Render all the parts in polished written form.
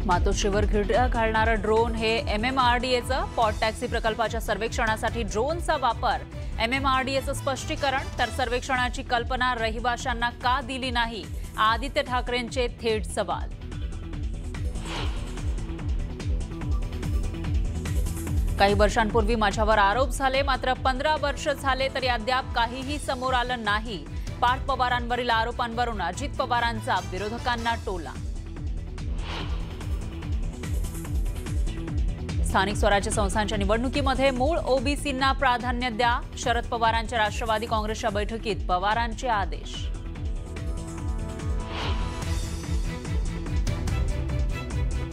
मातोश्रीवर खिडा घालणारा ड्रोन हे MMRDAचं पॉट टॅक्सी प्रकल्पाच्या सर्वेक्षणासाठी ड्रोनचा वापर। MMRDAचं स्पष्टीकरण तर सर्वेक्षणाची कल्पना रहिवाशांना का दिली नाही, आदित्य ठाकरेंचे थेट सवाल। काही वर्षांपूर्वी माझ्यावर आरोप झाले, मात्र 15 वर्ष झाले तरी अद्याप काहीही समोर आलं नाही। पार्थ पवारांवरील आरोपांवरून अजित पवारांचा विरोधकांना टोला। स्थानिक स्वराज्य संस्थांच्या निवडणुकीमध्ये मूळ ओबीसींना प्राधान्य द्या, शरद पवारांच्या राष्ट्रवादी काँग्रेसच्या बैठकीत पवारांचे आदेश।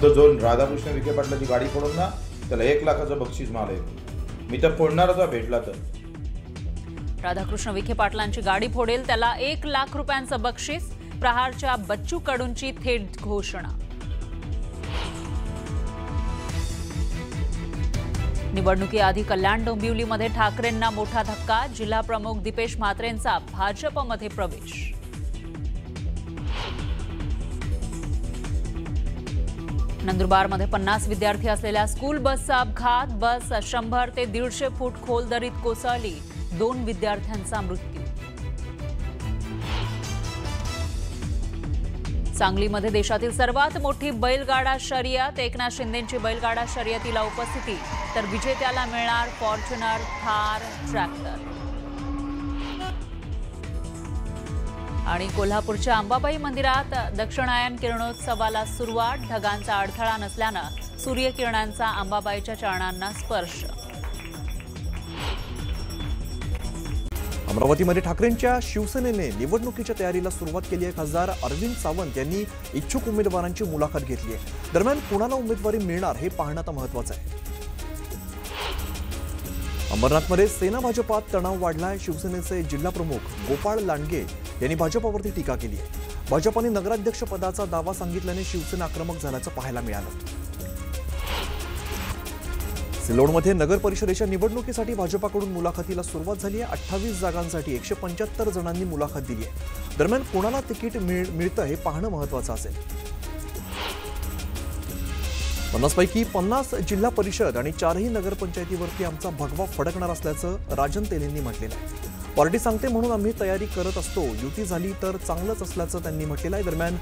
तो जो राधाकृष्ण विखे पाटलाची गाडी फोडून ना त्याला 1 लाखाचं बक्षीस मिळालं। मी तर फोडणारच आहे भेटला तर। राधाकृष्ण विखे पाटलांची गाडी फोडेल त्याला 1 लाख रुपयांचं बक्षीस, प्रहारच्या बच्चू कडूंची थेट घोषणा। निवडणुकीआधी कल्याण डोंबिवलीमध्ये ठाकरेंना मोठा धक्का, जिल्हा प्रमुख दीपेश म्हात्रेंचा भाजपमध्ये प्रवेश। नंदुरबारमध्ये 50 विद्यार्थी असलेल्या स्कूल बसचा अपघात, बस 100 ते 150 फूट खोल दरीत कोसळली, 2 विद्यार्थ्यांचा मृत्यू। सांगलीमध्ये देशातील सर्वात मोठी बैलगाडा शर्यत, एकनाथ शिंदेंची बैलगाडा शर्यतीला उपस्थिती, तर विजेत्याला मिळणार फॉर्च्युनर, थार, ट्रॅक्टर। आणि कोल्हापूरच्या अंबाबाई मंदिरात दक्षिणायन किरणोत्सवाला सुरुवात, ढगांचा अडथळा नसल्यानं सूर्यकिरणांचा अंबाबाईच्या चरणांना स्पर्श। अमरावतीमध्ये ठाकरेंच्या शिवसेनेने निवडणुकीच्या तयारीला सुरुवात केली आहे। खासदार अरविंद सावंत यांनी इच्छुक उमेदवारांची मुलाखत घेतली आहे। दरम्यान कोणाला उमेदवारी मिळणार हे पाहणं आता महत्त्वाचं आहे। अंबरनाथमध्ये सेना भाजपात तणाव वाढलाय। शिवसेनेचे जिल्हा प्रमुख गोपाळ लांडगे यांनी भाजपावरती टीका केली आहे। भाजपाने नगराध्यक्ष पदाचा दावा सांगितल्याने शिवसेना आक्रमक झाल्याचं पाहायला मिळालं। सिल्लोडमध्ये नगर परिषदेच्या निवडणुकीसाठी भाजपाकडून मुलाखतीला सुरुवात झाली आहे। 28 जागांसाठी 175 जणांनी मुलाखत दिली आहे। दरम्यान कोणाला तिकीट मिळतं हे पाहणं महत्त्वाचं असेल। 50 पैकी 50 जिल्हा परिषद आणि 4ही नगरपंचायतीवरती आमचा भगवा फडकणार असल्याचं राजन तेलींनी म्हटलेलं आहे। पार्टी सांगते म्हणून आम्ही तयारी करत असतो, युती झाली तर चांगलंच असल्याचं त्यांनी म्हटलेलं आहे। दरम्यान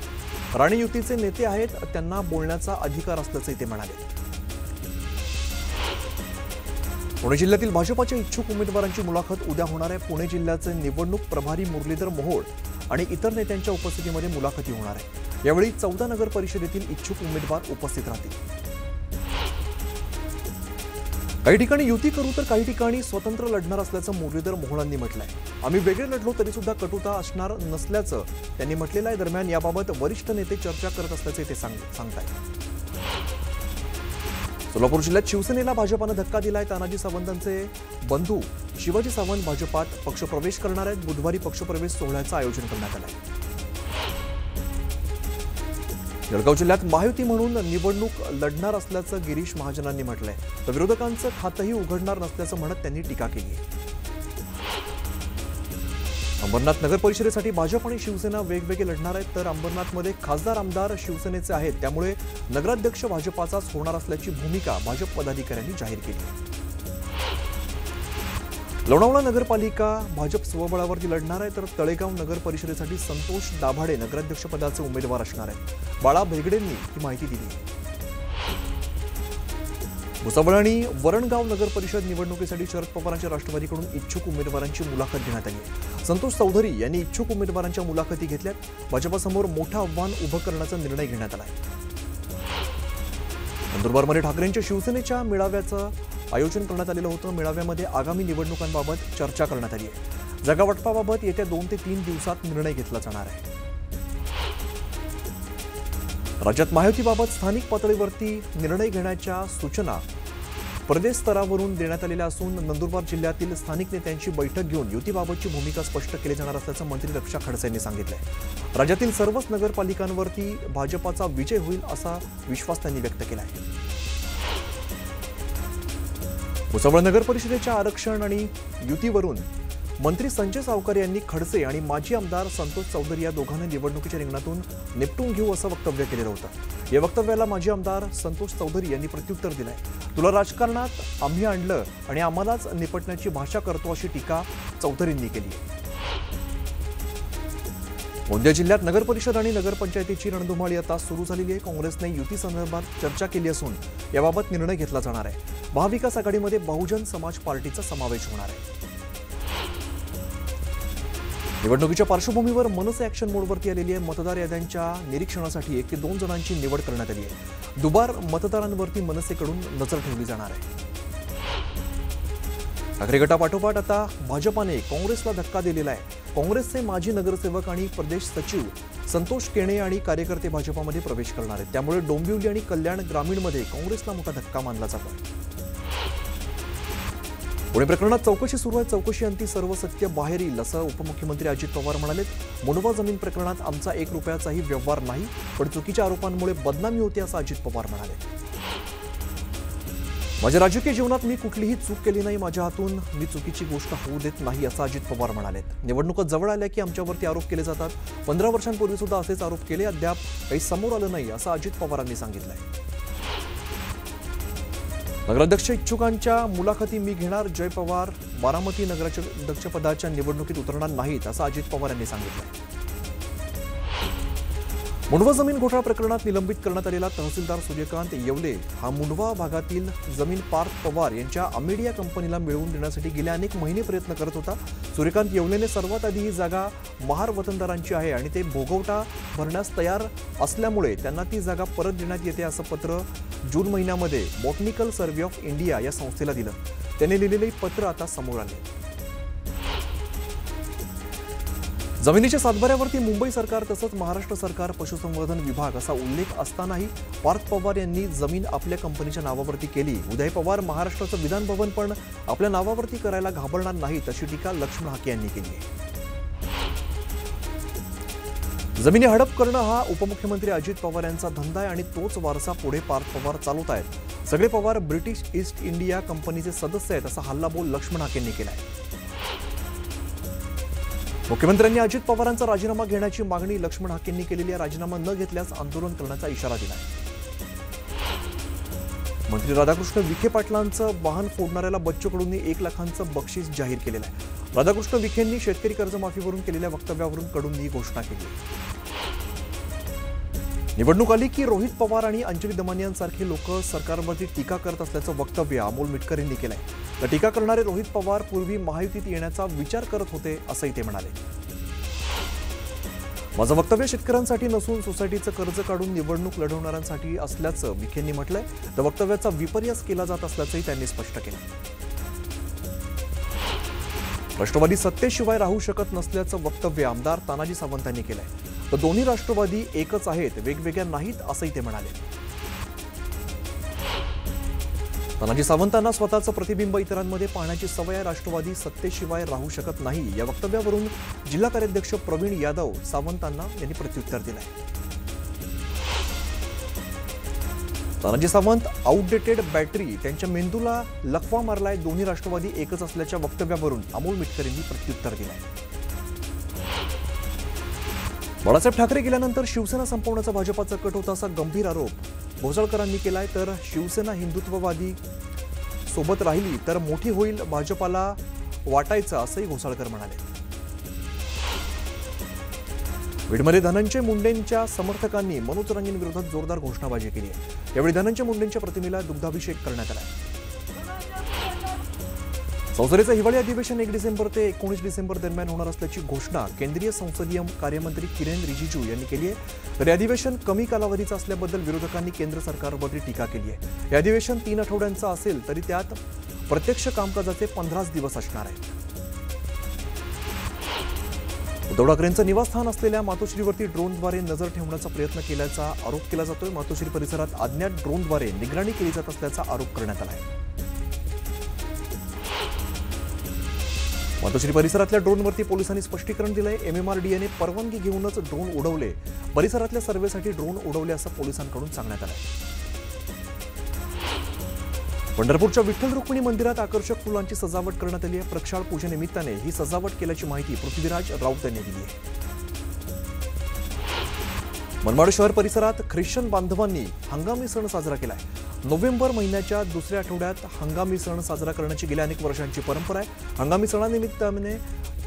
राणे युतीचे नेते आहेत, त्यांना बोलण्याचा अधिकार असल्याचंही ते म्हणाले। पुणे जिल्ह्यातील भाजपाच्या इच्छुक उमेदवारांची मुलाखत उद्या होणार आहे। पुणे जिल्ह्याचे निवडणूक प्रभारी मुरलीधर मोहोळ आणि इतर नेत्यांच्या उपस्थितीमध्ये मुलाखती होणार आहे। यावेळी 14 नगर परिषदेतील इच्छुक उमेदवार उपस्थित राहतील। काही ठिकाणी युती करू तर काही ठिकाणी स्वतंत्र लढणार असल्याचं मुरलीधर मोहोळांनी म्हटलंय। आम्ही वेगळे लढलो तरी सुद्धा कटुता असणार नसल्याचं त्यांनी म्हटलेलं आहे। दरम्यान याबाबत वरिष्ठ नेते चर्चा करत असल्याचे ते सांगतायत। सोलापूर जिल्ह्यात शिवसेनेला भाजपानं धक्का दिलाय। तानाजी सावंतांचे बंधू शिवाजी सावंत भाजपात पक्षप्रवेश करणार आहेत। बुधवारी पक्षप्रवेश सोहळ्याचं आयोजन करण्यात आलंय। जळगाव जिल्ह्यात महायुती म्हणून निवडणूक लढणार असल्याचं गिरीश महाजनांनी म्हटलंय, तर विरोधकांचं खातंही उघडणार नसल्याचं म्हणत त्यांनी टीका केली आहे। अंबरनाथ नगर परिषदेसाठी भाजप आणि शिवसेना वेगवेगळे लढणार आहेत, तर अंबरनाथमध्ये खासदार आमदार शिवसेनेचे आहेत, त्यामुळे नगराध्यक्ष भाजपाचाच होणार असल्याची भूमिका भाजप पदाधिकाऱ्यांनी जाहीर केली। लोणावळा नगरपालिका भाजप स्वबळावरती लढणार आहे, तर तळेगाव नगर परिषदेसाठी संतोष दाभाडे नगराध्यक्षपदाचे उमेदवार असणार आहेत। बाळा भेगडेंनी ही माहिती दिली। भुसावळ आणि वरणगाव नगर परिषद निवडणुकीसाठी शरद पवारांच्या राष्ट्रवादीकडून इच्छुक उमेदवारांची मुलाखत घेण्यात आली। संतोष चौधरी यांनी इच्छुक उमेदवारांच्या मुलाखती घेतल्यात। भाजपासमोर मोठं आव्हान उभं करण्याचा निर्णय घेण्यात आला आहे। नंदुरबारमध्ये ठाकरेंच्या शिवसेनेच्या मेळाव्याचं आयोजन करण्यात आलेलं होतं। मेळाव्यामध्ये आगामी निवडणुकांबाबत चर्चा करण्यात आली आहे। जागा वाटपाबाबत येत्या 2 ते 3 दिवसात निर्णय घेतला जाणार आहे। राज्यात महायुतीबाबत स्थानिक पातळीवरती निर्णय घेण्याच्या सूचना प्रदेश स्तरावरून देण्यात आलेल्या असून नंदुरबार जिल्ह्यातील स्थानिक नेत्यांची बैठक घेऊन युतीबाबतची भूमिका स्पष्ट केली जाणार असल्याचं मंत्री रक्षा खडसे यांनी सांगितलंय। राज्यातील सर्वच नगरपालिकांवरती भाजपाचा विजय होईल असा विश्वास त्यांनी व्यक्त केला आहे। भुसावळ नगर परिषदेच्या आरक्षण आणि युतीवरून मंत्री संजय सावकार यांनी खडसे आणि माजी आमदार संतोष चौधरी या दोघांनी निवडणुकीच्या रिंगणातून निपटून घेऊ असं वक्तव्य केलेलं होतं। या वक्तव्याला माजी आमदार संतोष चौधरी यांनी प्रत्युत्तर दिलंय। तुला राजकारणात आम्ही आणलं आणि आम्हालाच निपटण्याची भाषा करतो अशी टीका चौधरींनी केली आहे। गोंदिया जिल्ह्यात नगर परिषद आणि नगरपंचायतीची रणधुमाळी आता सुरू झालेली आहे। काँग्रेसने युती संदर्भात चर्चा केली असून याबाबत निर्णय घेतला जाणार आहे। महाविकास आघाडीमध्ये बहुजन समाज पार्टीचा समावेश होणार आहे। निवडणुकीच्या पार्श्वभूमीवर मनसे ॲक्शन मोडवरती आलेली आहे। मतदार याद्यांच्या निरीक्षणासाठी 1 ते 2 जणांची निवड करण्यात आली आहे। दुबार मतदारांवरती मनसेकडून नजर ठेवली जाणार आहे। ठाकरे गटापाठोपाठ आता भाजपाने काँग्रेसला धक्का दिलेला आहे। काँग्रेसचे माजी नगरसेवक आणि प्रदेश सचिव संतोष केणे आणि कार्यकर्ते भाजपामध्ये प्रवेश करणार आहेत। त्यामुळे डोंबिवली आणि कल्याण ग्रामीणमध्ये काँग्रेसला मोठा धक्का मानला जातो। पुणे प्रकरणात चौकशी सुरू आहे। चौकशी अंती सर्व सत्य बाहेर येईल असं उपमुख्यमंत्री अजित पवार म्हणाले। मुंडवा जमीन प्रकरणात आमचा 1 रुपयाचाही व्यवहार नाही, पण चुकीच्या आरोपांमुळे बदनामी होते असं अजित पवार म्हणाले। माझ्या राजकीय जीवनात मी कुठलीही चूक केली नाही, माझ्या हातून मी चुकीची गोष्ट होऊ देत नाही असं अजित पवार म्हणाले। निवडणुका जवळ आल्या की आमच्यावरती आरोप केले जातात। 15 वर्षांपूर्वी सुद्धा असेच आरोप केले, अद्याप काही समोर आलं नाही असं अजित पवारांनी सांगितलंय। नगराध्यक्ष इच्छुकांच्या मुलाखती मी घेणार, जय पवार बारामती नगराध्यक्षपदाच्या निवडणुकीत उतरणार नाहीत असं अजित पवार यांनी सांगितलंय। मुंडवा जमीन घोटाळा प्रकरणात निलंबित करण्यात आलेला तहसीलदार सूर्यकांत येवले हा मुंडवा भागातील जमीन पार्थ पवार यांच्या अमेडिया कंपनीला मिळवून देण्यासाठी गेले अनेक महिने प्रयत्न करत होता। सूर्यकांत येवलेने सर्वात आधी ही जागा महार वतनदारांची आहे आणि ते भोगवटा भरण्यास तयार असल्यामुळे त्यांना ती जागा परत देण्यात येते असं पत्र जून महिन्यामध्ये बॉटनिकल सर्व्हे ऑफ इंडिया या संस्थेला दिलं। त्याने लिहिलेले पत्र आता समोर आले। जमिनीच्या सातबाऱ्यावरती मुंबई सरकार तसंच महाराष्ट्र सरकार पशुसंवर्धन विभाग असा उल्लेख असतानाही पार्थ पवार यांनी जमीन आपल्या कंपनीच्या नावावरती केली। उदय पवार महाराष्ट्राचं विधान भवन पण आपल्या नावावरती करायला घाबरणार नाहीत अशी टीका लक्ष्मण हाके यांनी केली आहे। जमिनी हडप करणं हा उपमुख्यमंत्री अजित पवार यांचा धंदा आहे आणि तोच वारसा पुढे पार्थ पवार चालवत आहेत। सगळे पवार ब्रिटिश ईस्ट इंडिया कंपनीचे सदस्य आहेत असा हल्लाबोल लक्ष्मण हाके यांनी केलाय। मुख्यमंत्र्यांनी अजित पवारांचा राजीनामा घेण्याची मागणी लक्ष्मण हाकेंनी केलेली आहे। राजीनामा न घेतल्यास आंदोलन करण्याचा इशारा दिलाय। मंत्री राधाकृष्ण विखे पाटलांचं वाहन फोडणाऱ्याला बच्चू कडूंनी 1 लाखांचं बक्षीस जाहीर केलेलं आहे। राधाकृष्ण विखेंनी शेतकरी कर्जमाफीवरून केलेल्या वक्तव्यावरून कडूंनी ही घोषणा केली आहे। निवडणूक आली की रोहित पवार आणि अंजली दमानियांसारखे लोक सरकारवरती टीका करत असल्याचं वक्तव्य अमोल मिटकर यांनी केलंय। तर टीका करणारे रोहित पवार पूर्वी महायुतीत येण्याचा विचार करत होते असंही ते म्हणाले। माझं वक्तव्य शेतकऱ्यांसाठी नसून सोसायटीचं कर्ज काढून निवडणूक लढवणाऱ्यांसाठी असल्याचं विखेंनी म्हटलंय। तर वक्तव्याचा विपर्यास केला जात असल्याचंही त्यांनी स्पष्ट केलं। राष्ट्रवादी सत्तेशिवाय राहू शकत नसल्याचं वक्तव्य आमदार तानाजी सावंत यांनी केलंय। तर दोन्ही राष्ट्रवादी एकच आहेत, वेगवेगळ्या नाहीत असंही ते म्हणाले। तानाजी सावंतांना स्वतःचं प्रतिबिंब इतरांमध्ये पाहण्याची सवय आहे। राष्ट्रवादी सत्तेशिवाय राहू शकत नाही या वक्तव्यावरून जिल्हा कार्याध्यक्ष प्रवीण यादव सावंतांना यांनी प्रत्युत्तर दिलंय। तानाजी सावंत आउटडेटेड बॅटरी त्यांच्या मेंदूला लकवा मारलाय, दोन्ही राष्ट्रवादी एकच असल्याच्या वक्तव्यावरून अमोल मिटकर यांनी प्रत्युत्तर दिलंय। बाळासाहेब ठाकरे गेल्यानंतर शिवसेना संपवण्याचा भाजपाचा कट होता असा गंभीर आरोप घोसाळकरांनी केलाय। तर शिवसेना हिंदुत्ववादी सोबत राहिली तर मोठी होईल, भाजपाला वाटायचं असंही घोसाळकर म्हणाले। बीडमध्ये धनंजय मुंडेंच्या समर्थकांनी मनोज रंगीन विरोधात जोरदार घोषणाबाजी केली आहे। यावेळी धनंजय मुंडेंच्या प्रतिमेला दुग्धाभिषेक करण्यात आला। संसदेचं हिवाळी अधिवेशन 1 डिसेंबर ते 19 डिसेंबर दरम्यान होणार असल्याची घोषणा केंद्रीय संसदीय कार्यमंत्री किरेन रिजिजू यांनी केली आहे। तर हे अधिवेशन कमी कालावधीचं असल्याबद्दल विरोधकांनी केंद्र सरकारवरती टीका केली आहे। हे अधिवेशन 3 आठवड्यांचं असेल तरी त्यात प्रत्यक्ष कामकाजाचे 15 दिवस असणार आहेत। उद्धव ठाकरेंचं निवासस्थान असलेल्या मातोश्रीवरती ड्रोनद्वारे नजर ठेवण्याचा प्रयत्न केल्याचा आरोप केला जातोय। मातोश्री परिसरात अज्ञात ड्रोनद्वारे निगराणी केली जात असल्याचा आरोप करण्यात आला आहे। मातोश्री परिसरातल्या ड्रोनवरती पोलिसांनी स्पष्टीकरण दिलंय। MMRDAने परवानगी घेऊनच ड्रोन उडवले, परिसरातल्या सर्व्हेसाठी ड्रोन उडवले असं पोलिसांकडून सांगण्यात आलंय। पंढरपूरच्या विठ्ठल रुक्मिणी मंदिरात आकर्षक फुलांची सजावट करण्यात आली आहे. प्रक्षाळ पूजेनिमित्ताने ही सजावट केल्याची माहिती पृथ्वीराज राऊत यांनी दिली आहे. मनमाड शहर परिसरात ख्रिश्चन बांधवांनी हंगामी सण साजरा केलाय. नोव्हेंबर महिन्याच्या दुसऱ्या आठवड्यात हंगामी सण साजरा करण्याची गेल्या अनेक वर्षांची परंपरा आहे. हंगामी सणानिमित्ताने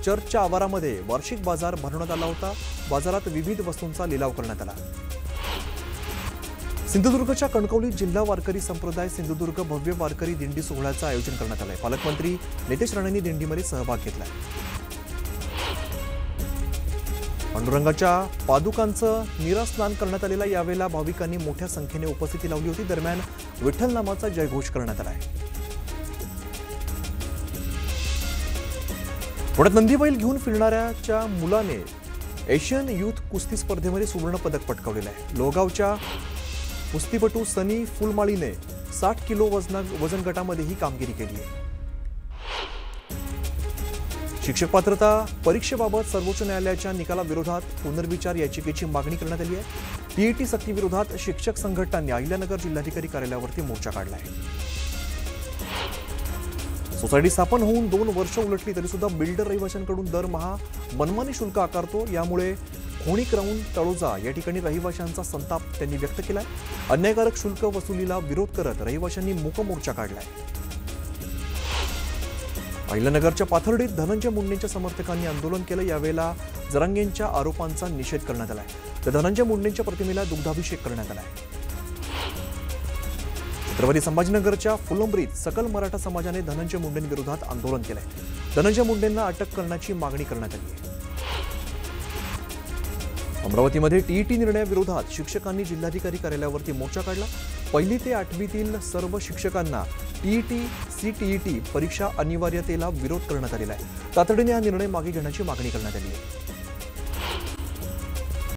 चर्चच्या आवारामध्ये वार्षिक बाजार भरवण्यात आला होता. बाजारात विविध वस्तूंचा लिलाव करण्यात आला. सिंधुदुर्गच्या कणकवलीत जिल्हा वारकरी संप्रदाय सिंधुदुर्ग भव्य वारकरी दिंडी सोहळ्याचं आयोजन करण्यात आलंय. पालकमंत्री नितेश राणेंनी दिंडीमध्ये सहभाग घेतलाय. पांडुरंगाच्या पादुकांचं नीरास्नान करण्यात आलेलं. यावेळेला भाविकांनी मोठ्या संख्येने उपस्थिती लावली होती. दरम्यान विठ्ठल नामाचा जयघोष करण्यात आलाय. पुण्यात नंदीबैल घेऊन फिरणाऱ्याच्या मुलाने एशियन युथ कुस्ती स्पर्धेमध्ये सुवर्ण पदक पटकावलेलं आहे. लोहगावच्या कुस्तीपटू सनी फुलमाळीने 60 किलो वजन गटामध्ये ही कामगिरी केली आहे. शिक्षक पात्रता परीक्षेबाबत सर्वोच्च न्यायालयाच्या निकालाविरोधात पुनर्विचार याचिकेची मागणी करण्यात आली आहे. टीईटी सक्तीविरोधात शिक्षक संघटनांनी अहिल्यानगर जिल्हाधिकारी कार्यालयावरती मोर्चा काढला आहे. सोसायटी स्थापन होऊन 2 वर्ष उलटली तरी सुद्धा बिल्डर रहिवाशांकडून दरमहा मनमानी शुल्क आकारतो. यामुळे खोणीक राहून तळोजा या ठिकाणी रहिवाशांचा संताप त्यांनी व्यक्त केलाय. अन्यायकारक शुल्क वसुलीला विरोध करत रहिवाशांनी मूक मोर्चा काढलाय. अहिल्यानगरच्या पाथर्डीत धनंजय मुंडेंच्या समर्थकांनी आंदोलन केलं. यावेळेला जरांगेंच्या आरोपांचा निषेध करण्यात आलाय. तर धनंजय मुंडेंच्या प्रतिमेला दुग्धाभिषेक करण्यात आलाय. छत्रपती संभाजीनगरच्या फुलंब्रीत सकल मराठा समाजाने धनंजय मुंडेंविरोधात आंदोलन केलंय. धनंजय मुंडेंना अटक करण्याची मागणी करण्यात आली आहे. अमरावतीमध्ये टीईटी निर्णयाविरोधात शिक्षकांनी जिल्हाधिकारी कार्यालयावरती मोर्चा काढला. 1ली ते 8वीतील सर्व शिक्षकांना टीईटी सीटीईटी परीक्षा अनिवार्यतेला विरोध करण्यात आलेला आहे. तातडीने हा निर्णय मागे घेण्याची मागणी करण्यात आली आहे.